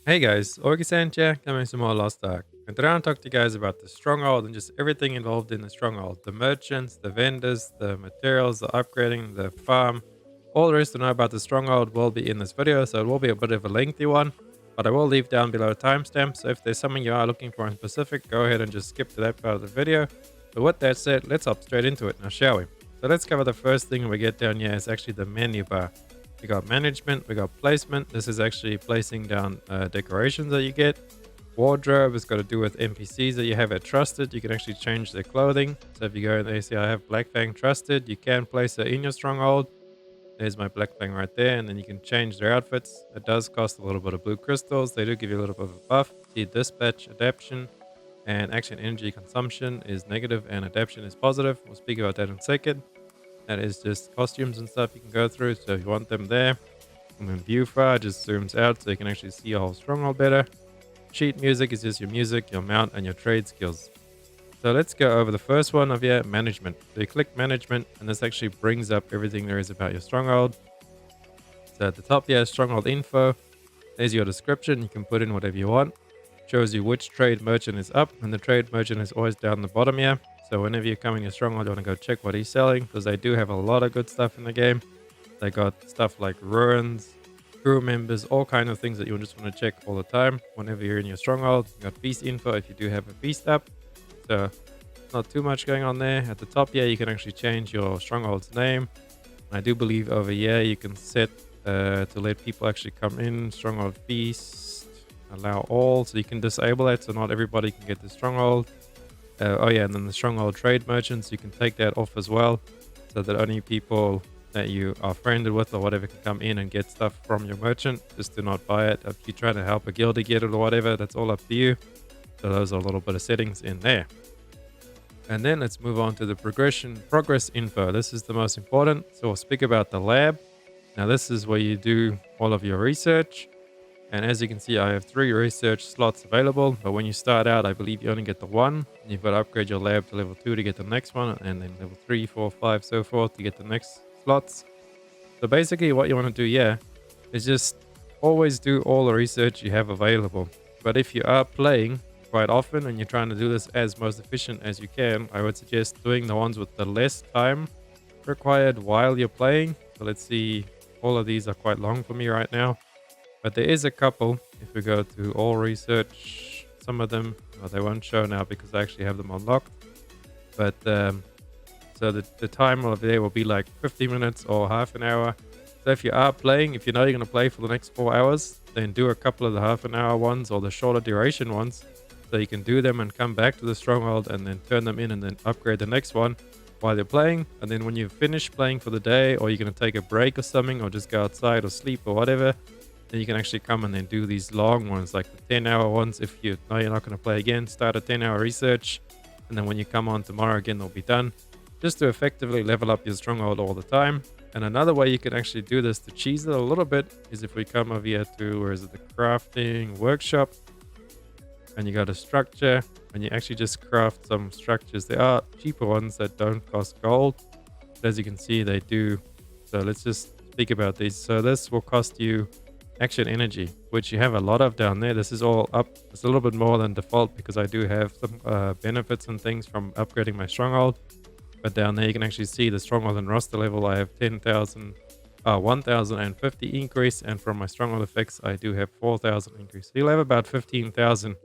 Hey guys, Orgisan here, coming some more Lost Ark. And today I'll talk to you guys about the Stronghold and just everything involved in the Stronghold. The merchants, the vendors, the materials, the upgrading, the farm. All there is to know about the Stronghold will be in this video, so it will be a bit of a lengthy one. But I will leave down below a timestamp, so if there's something you are looking for in specific, go ahead and just skip to that part of the video. But with that said, let's hop straight into it now, shall we? So let's cover the first thing we get down here is actually the menu bar. We got management, we got placement. This is actually placing down decorations that you get. Wardrobe has got to do with NPCs that you have at Trusted. You can actually change their clothing. So if you go in there, you see I have Black Fang Trusted. You can place her in your Stronghold. There's my Black Fang right there. And then you can change their outfits. It does cost a little bit of blue crystals. They do give you a little bit of a buff. See dispatch, adaption, and action energy consumption is negative and adaption is positive. We'll speak about that in a second. That is just costumes and stuff you can go through. So if you want them there, and then view far just zooms out so you can actually see your whole stronghold better. Sheet music is just your music, your mount, and your trade skills. So let's go over the first one of your management. So you click management, and this actually brings up everything there is about your stronghold. So at the top here, stronghold info. There's your description. You can put in whatever you want. Shows you which trade merchant is up, and the trade merchant is always down the bottom here. So whenever you come in your stronghold, you want to go check what he's selling, because they do have a lot of good stuff in the game. They got stuff like ruins, crew members, all kind of things that you just want to check all the time whenever you're in your stronghold. You got feast info if you do have a feast up. So not too much going on there. At the top here, you can actually change your stronghold's name. I do believe over here you can set to let people actually come in. Stronghold feast, allow all, so you can disable that so not everybody can get the stronghold. Oh yeah, and then the stronghold trade merchants, you can take that off as well, so that only people that you are friended with or whatever can come in and get stuff from your merchant. Just do not buy it. If you try to help a guild to get it or whatever, that's all up to you. So those are a little bit of settings in there. And then let's move on to the progress info. This is the most important. So we'll speak about the lab. Now this is where you do all of your research. And as you can see, I have 3 research slots available, but when you start out, I believe you only get the 1. And you've got to upgrade your lab to level 2 to get the next one, and then level 3, 4, 5, so forth to get the next slots. So basically what you want to do here is just always do all the research you have available. But if you are playing quite often and you're trying to do this as most efficient as you can, I would suggest doing the ones with the less time required while you're playing. So let's see, all of these are quite long for me right now. But there is a couple. If we go to all research, some of them, well, they won't show now because I actually have them unlocked. But so the time of there will be like 50 minutes or half an hour. So if you are playing, if you know you're going to play for the next 4 hours, then do a couple of the half an hour ones or the shorter duration ones. So you can do them and come back to the stronghold and then turn them in and then upgrade the next one while you're playing. And then when you finish playing for the day, or you're going to take a break or something, or just go outside or sleep or whatever, then you can actually come and then do these long ones, like the 10-hour ones. If you know you're not going to play again, start a 10-hour research. And then when you come on tomorrow again, they'll be done. Just to effectively level up your stronghold all the time. And another way you can actually do this to cheese it a little bit is if we come over here to, where is it, the crafting workshop. And you go to structure, and you actually just craft some structures. There are cheaper ones that don't cost gold. But as you can see, they do. So let's just speak about these. So this will cost you action energy, which you have a lot of down there. This is all up. It's a little bit more than default because I do have some benefits and things from upgrading my stronghold. But down there you can actually see the stronghold and roster level. I have 1050 increase, and from my stronghold effects I do have 4000 increase. So you'll have about 15,000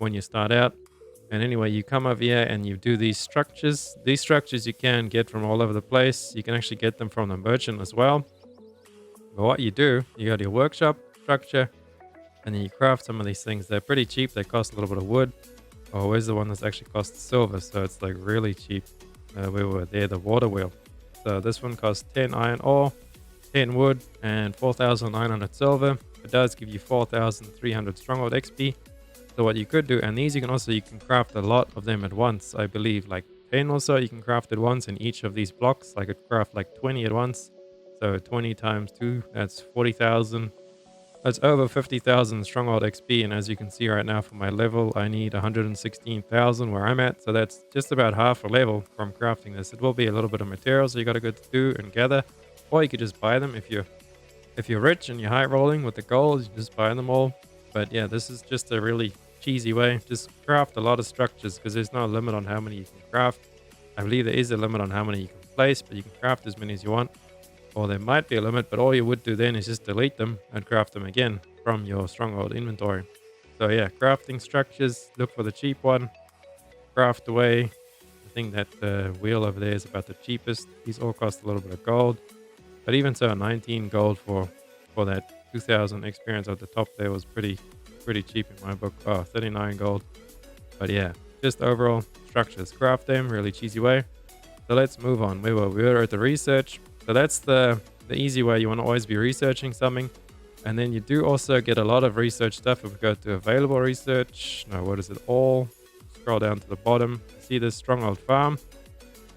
when you start out. And anyway, you come over here and you do these structures. These structures you can get from all over the place. You can actually get them from the merchant as well. But what you do, you go to your workshop structure, and then you craft some of these things. They're pretty cheap. They cost a little bit of wood. Oh, where's the one that's actually costs silver? So it's like really cheap. We were there, the water wheel. So this one costs 10 iron ore, 10 wood, and 4,900 silver. It does give you 4,300 stronghold XP. So what you could do, and these you can craft a lot of them at once. I believe like 10 or so you can craft at once in each of these blocks. I could craft like 20 at once. So 20 times 2, that's 40,000. That's over 50,000 stronghold XP. And as you can see right now for my level, I need 116,000 where I'm at. So that's just about half a level from crafting this. It will be a little bit of materials you got to go do and gather. Or you could just buy them if you're rich and you're high rolling with the gold. You just buy them all. But yeah, this is just a really cheesy way. Just craft a lot of structures because there's no limit on how many you can craft. I believe there is a limit on how many you can place, but you can craft as many as you want. Or there might be a limit, but all you would do then is just delete them and craft them again from your stronghold inventory. So yeah, crafting structures, look for the cheap one, craft away. I think that wheel over there is about the cheapest. These all cost a little bit of gold. But even so, 19 gold for that 2000 experience at the top there was pretty cheap in my book. Oh, 39 gold. But yeah, just overall structures. Craft them, really cheesy way. So let's move on. We were at the research. So that's the easy way. You want to always be researching something. And then you do also get a lot of research stuff. If we go to available research, no, what is it all? Scroll down to the bottom. See this stronghold farm.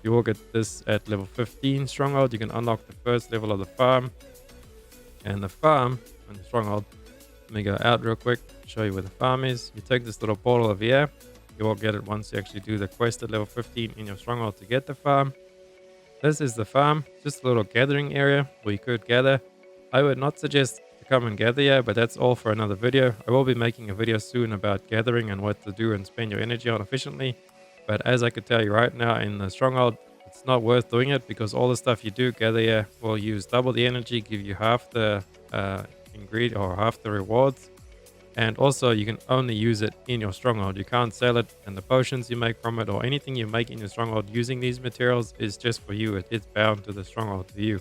You will get this at level 15 stronghold. You can unlock the first level of the farm. And the farm on the stronghold. Let me go out real quick, show you where the farm is. You take this little portal over here. You will get it once you actually do the quest at level 15 in your stronghold to get the farm. This is the farm, just a little gathering area where you could gather. I would not suggest to come and gather here, but that's all for another video. I will be making a video soon about gathering and what to do and spend your energy on efficiently. But as I could tell you right now in the stronghold, it's not worth doing it because all the stuff you do gather here will use double the energy, give you half the ingredient or half the rewards. And also you can only use it in your stronghold. You can't sell it, and the potions you make from it or anything you make in your stronghold using these materials is just for you. It's bound to the stronghold to you.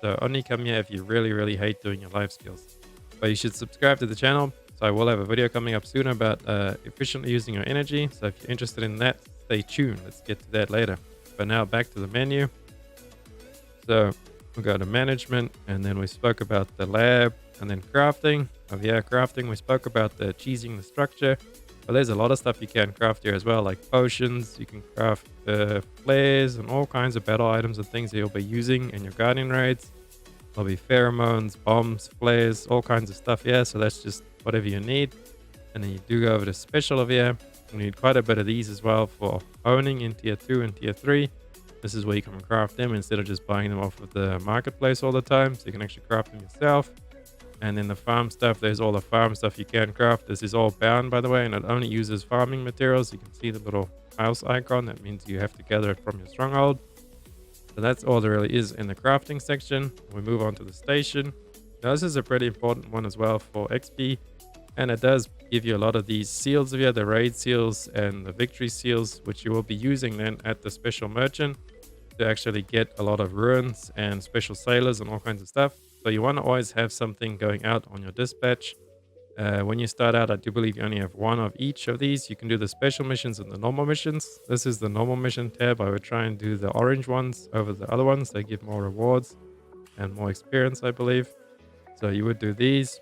So only come here if you really hate doing your life skills. But you should subscribe to the channel. So I will have a video coming up soon about efficiently using your energy. So if you're interested in that, stay tuned. Let's get to that later. But now back to the menu. So we'll go to management, and then we spoke about the lab, and then crafting. Over here, crafting, we spoke about the cheesing the structure. But there's a lot of stuff you can craft here as well, like potions. You can craft flares and all kinds of battle items and things that you'll be using in your guardian raids. There'll be pheromones, bombs, flares, all kinds of stuff here. So that's just whatever you need. And then you do go over to special over here. You need quite a bit of these as well for owning in tier 2 and tier 3. This is where you can craft them instead of just buying them off of the marketplace all the time. So you can actually craft them yourself. And then the farm stuff, there's all the farm stuff you can craft. This is all bound, by the way, and it only uses farming materials. You can see the little house icon. That means you have to gather it from your stronghold. So that's all there really is in the crafting section. We move on to the station. Now this is a pretty important one as well for XP. And it does give you a lot of these seals here, the raid seals and the victory seals, which you will be using then at the special merchant to actually get a lot of ruins and special sailors and all kinds of stuff. So you want to always have something going out on your dispatch. When you start out, I do believe you only have one of each of these. You can do the special missions and the normal missions. This is the normal mission tab. I would try and do the orange ones over the other ones. They give more rewards and more experience, I believe. So you would do these.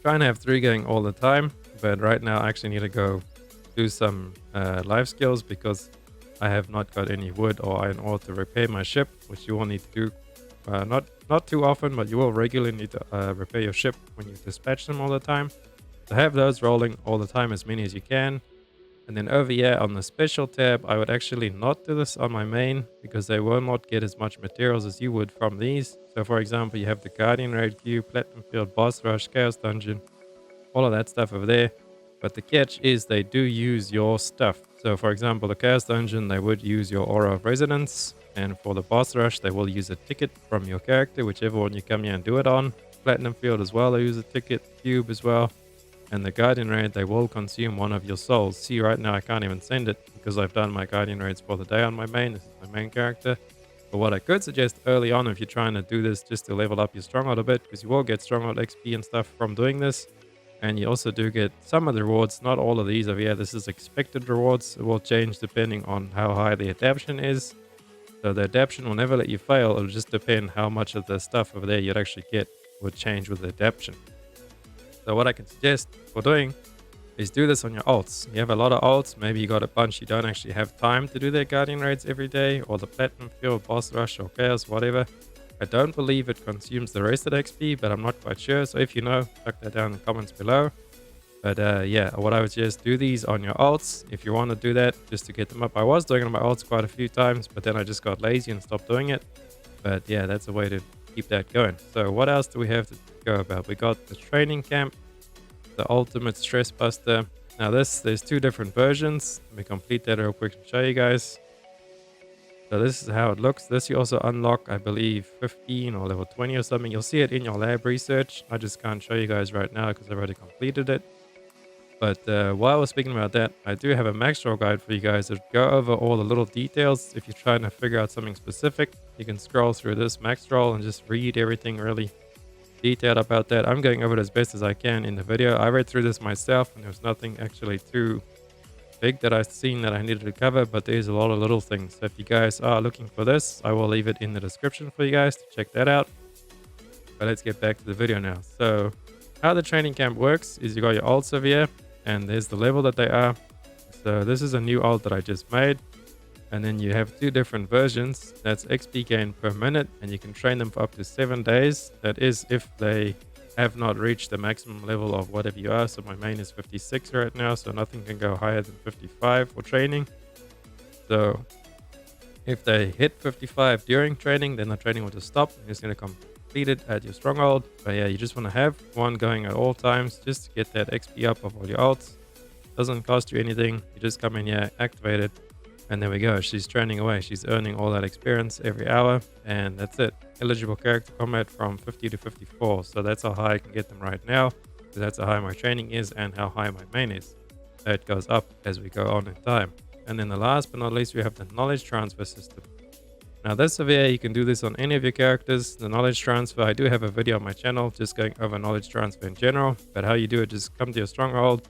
Try and have 3 going all the time. But right now I actually need to go do some life skills because I have not got any wood or iron ore to repair my ship, which you will need to do. Not too often, but you will regularly need to repair your ship when you dispatch them all the time. So have those rolling all the time, as many as you can. And then over here on the special tab, I would actually not do this on my main because they will not get as much materials as you would from these. So for example, you have the Guardian Raid Queue, Platinum Field, Boss Rush, Chaos Dungeon, all of that stuff over there. But the catch is they do use your stuff. So for example, the Chaos Dungeon, they would use your Aura of Resonance. And for the Boss Rush, they will use a ticket from your character, whichever one you come here and do it on. Platinum Field as well, they use a ticket. Cube as well. And the Guardian Raid, they will consume one of your souls. See, right now I can't even send it because I've done my Guardian Raids for the day on my main. This is my main character. But what I could suggest early on, if you're trying to do this just to level up your Stronghold a bit, because you will get Stronghold XP and stuff from doing this. And you also do get some of the rewards, not all of these over here. This is expected rewards. It will change depending on how high the adaption is. So the adaption will never let you fail. It'll just depend how much of the stuff over there you'd actually get would change with the adaption. So what I can suggest for doing is do this on your alts. You have a lot of alts. Maybe you got a bunch you don't actually have time to do their Guardian Raids every day, or the Platinum Field, Boss Rush, or Chaos, whatever. I don't believe it consumes the rest of the XP, but I'm not quite sure. So if you know, chuck that down in the comments below. But yeah, what I would suggest, do these on your alts if you want to do that, just to get them up. I was doing it on my alts quite a few times, but then I just got lazy and stopped doing it. But yeah, that's a way to keep that going. So what else do we have to go about? We got the training camp. the ultimate stress buster. Now there's two different versions. Let me complete that real quick to show you guys. So this is how it looks. This you also unlock, I believe, 15 or level 20 or something. You'll see it in your lab research. I just can't show you guys right now because I've already completed it. But while we're speaking about that, I do have a max roll guide for you guys to go over all the little details. If you're trying to figure out something specific, you can scroll through this max roll and just read everything really detailed about that. I'm going over it as best as I can in the video. I read through this myself and there's nothing actually too big that I've seen that I needed to cover, but there's a lot of little things. So if you guys are looking for this, I will leave it in the description for you guys to check that out. But let's get back to the video now. So how the training camp works is you got your alts over here and there's the level that they are. So this is a new alt that I just made. And then you have two different versions. That's XP gain per minute and you can train them for up to 7 days. That is if they have not reached the maximum level of whatever you are. So my main is 56 right now, so nothing can go higher than 55 for training. So if they hit 55 during training, then the training will just stop. You're just going to complete it at your stronghold. But yeah, you just want to have one going at all times just to get that XP up of all your alts. Doesn't cost you anything. You just come in here, activate it, and there we go. She's training away. She's earning all that experience every hour, and that's it. Eligible character combat from 50 to 54. So that's how high I can get them right now. So that's how high my training is and how high my main is. That goes up as we go on in time. And then the last but not least, we have the knowledge transfer system. Now this over here, you can do this on any of your characters. The knowledge transfer, I do have a video on my channel just going over knowledge transfer in general. But how you do it, just come to your stronghold.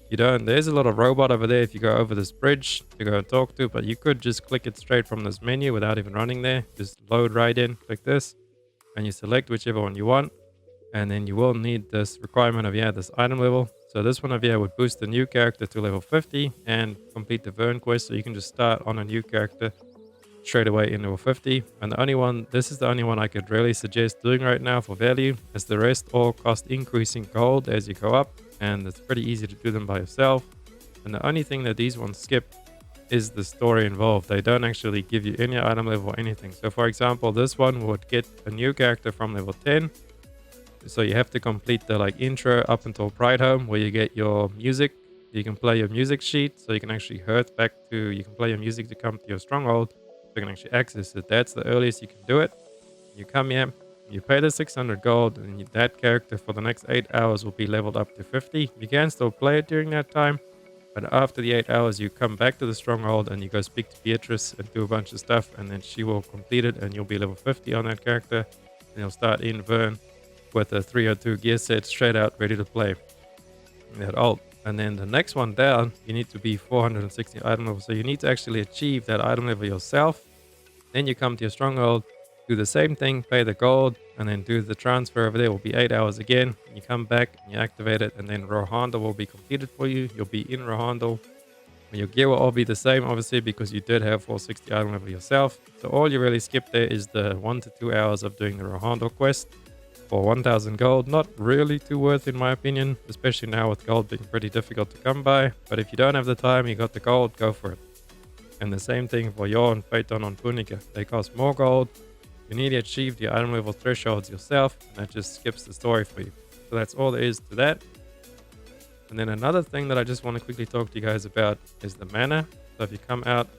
There's a little robot over there if you go over this bridge to go and talk to, but you could just click it straight from this menu without even running there. Just load right in, click this, and you select whichever one you want. And then you will need this requirement of, this item level. So this one over here would boost the new character to level 50 and complete the Vern quest. So you can just start on a new character straight away in level 50. And this is the only one I could really suggest doing right now for value, as the rest all cost increasing gold as you go up. And it's pretty easy to do them by yourself. And the only thing that these ones skip is the story involved. They don't actually give you any item level or anything. So for example, this one would get a new character from level 10. So you have to complete the intro up until Pride Home, where you get your music. You can play your music sheet, so you can actually you can play your music to come to your stronghold. So you can actually access it. That's the earliest you can do it. You come here, you pay the 600 gold, and that character for the next 8 hours will be leveled up to 50. You can still play it during that time, but after the 8 hours, you come back to the stronghold and you go speak to Beatrice and do a bunch of stuff, and then she will complete it, and you'll be level 50 on that character. And you'll start in Vern with a 302 gear set straight out, ready to play that alt. And then the next one down, you need to be 460 item level. So you need to actually achieve that item level yourself. Then you come to your stronghold, do the same thing, pay the gold, and then do the transfer over there. Will be 8 hours again. You come back and you activate it, and then Rohandel will be completed for you. You'll be in Rohandel. Your gear will all be the same, obviously, because you did have 460 item level yourself. So all you really skip there is the 1 to 2 hours of doing the Rohandel quest for 1000 gold. Not really too worth in my opinion, especially now with gold being pretty difficult to come by. But if you don't have the time, you got the gold, go for it. And the same thing for Yor and Phaeton on Punica. They cost more gold. You need to achieve the item level thresholds yourself, and that just skips the story for you. So that's all there is to that. And then another thing that I just want to quickly talk to you guys about is the Manor. So if you come out,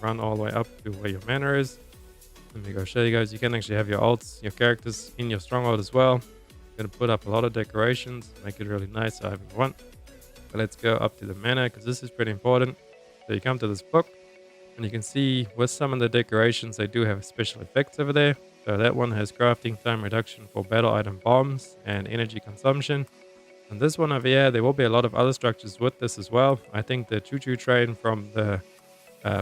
run all the way up to where your Manor is. Let me go show you guys. You can actually have your alts, your characters in your stronghold as well. You're going to put up a lot of decorations, make it really nice however you want. But let's go up to the Manor, because this is pretty important. So you come to this book, and you can see with some of the decorations, they do have special effects over there. So that one has crafting time reduction for battle item bombs and energy consumption. And this one over here, there will be a lot of other structures with this as well. I think the choo-choo train from the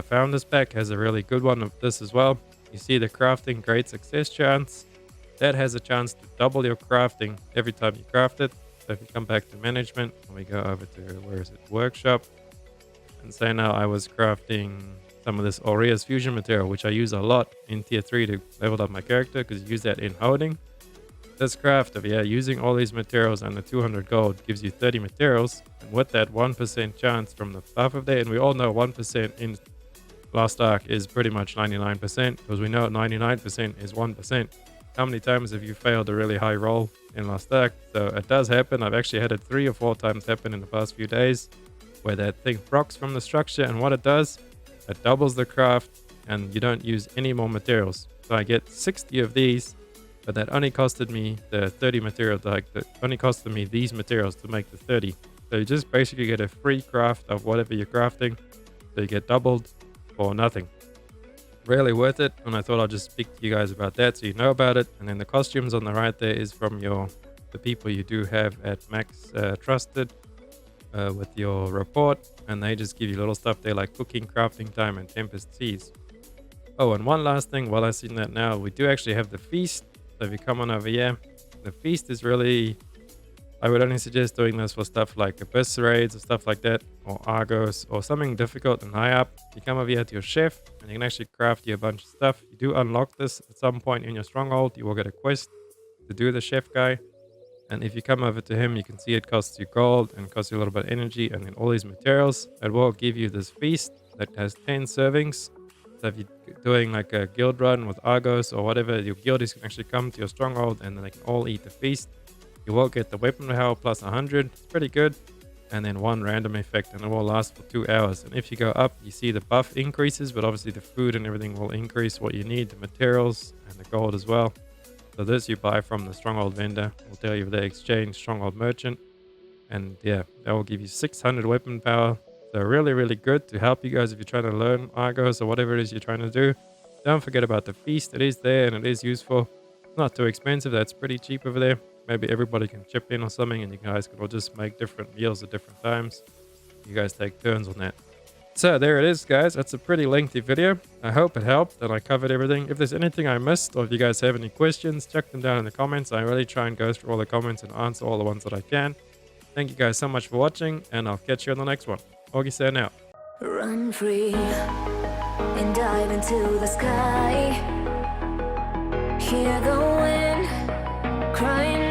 Founders Pack has a really good one of this as well. You see the crafting great success chance. That has a chance to double your crafting every time you craft it. So if you come back to management, and we go over to, workshop. And say now I was crafting some of this Aurea's fusion material, which I use a lot in tier 3 to level up my character, because you use that in holding. This craft of using all these materials and the 200 gold gives you 30 materials, and with that 1% chance from the buff of that, and we all know 1% in Last Ark is pretty much 99%, because we know 99% is 1%. how many times have you failed a really high roll in Lost Ark? So it does happen. I've actually had it 3 or 4 times happen in the past few days, where that thing procs from the structure, and what it does, it doubles the craft, and you don't use any more materials. So I get 60 of these, but that only costed me the 30 materials. Like, that only costed me these materials to make the 30. So you just basically get a free craft of whatever you're crafting. So you get doubled for nothing. Really worth it, and I thought I'll just speak to you guys about that so you know about it. And then the costumes on the right there is from the people you do have at Max Trusted with your report, and they just give you little stuff there like cooking, crafting time, and Tempest Seas. Oh, and one last thing while I see that now, we do actually have the feast. So if you come on over here, the feast is really, I would only suggest doing this for stuff like Abyss raids or stuff like that, or Argos, or something difficult and high up. You come over here to your Cheff, and you can actually craft you a bunch of stuff. You do unlock this at some point in your stronghold. You will get a quest to do the Cheff guy. And if you come over to him, you can see it costs you gold and costs you a little bit of energy and then all these materials. It will give you this feast that has 10 servings. So if you're doing like a guild run with Argos or whatever, your guildies can actually come to your stronghold and then they can all eat the feast. You will get the weapon power plus 100. It's pretty good. And then 1 random effect, and it will last for 2 hours. And if you go up, you see the buff increases, but obviously the food and everything will increase what you need, the materials and the gold as well. So this you buy from the Stronghold vendor. Will tell you if they exchange Stronghold merchant. And yeah, that will give you 600 weapon power. So really, really good to help you guys if you're trying to learn Argos or whatever it is you're trying to do. Don't forget about the feast. It is there and it is useful. It's not too expensive. That's pretty cheap over there. Maybe everybody can chip in or something, and you guys can all just make different meals at different times. You guys take turns on that. So there it is, guys. That's a pretty lengthy video. I hope it helped and I covered everything. If there's anything I missed, or if you guys have any questions, check them down in the comments. I really try and go through all the comments and answer all the ones that I can. Thank you guys so much for watching, and I'll catch you on the next one. Augie saying out. Run free and dive into the sky. Hear the wind crying